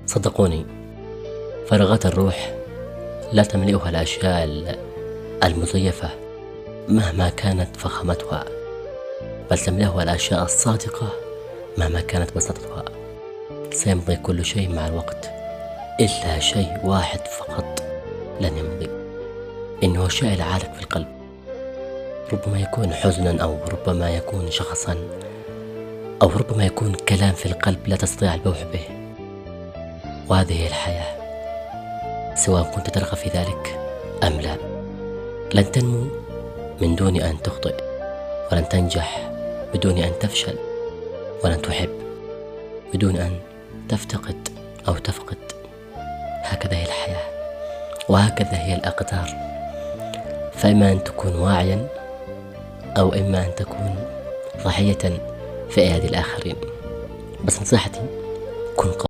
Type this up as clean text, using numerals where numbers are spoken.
صدقوني، فراغات الروح لا تملئها الأشياء المزيفة مهما كانت فخامتها، بل تملأها الأشياء الصادقة مهما كانت بساطتها. سيمضي كل شيء مع الوقت إلا شيء واحد فقط لن يمضي، إنه الشيء العالق في القلب. ربما يكون حزنا، أو ربما يكون شخصا، أو ربما يكون كلام في القلب لا تستطيع البوح به. وهذه هي الحياة، سواء كنت ترغب في ذلك أم لا. لن تنمو من دون أن تخطئ، ولن تنجح بدون أن تفشل، ولن تحب بدون أن تفتقد أو تفقد. هكذا هي الحياة، وهكذا هي الأقدار. فإما أن تكون واعيا، أو إما أن تكون ضحية في أيدي الآخرين. بس نصيحتي، كن قوي.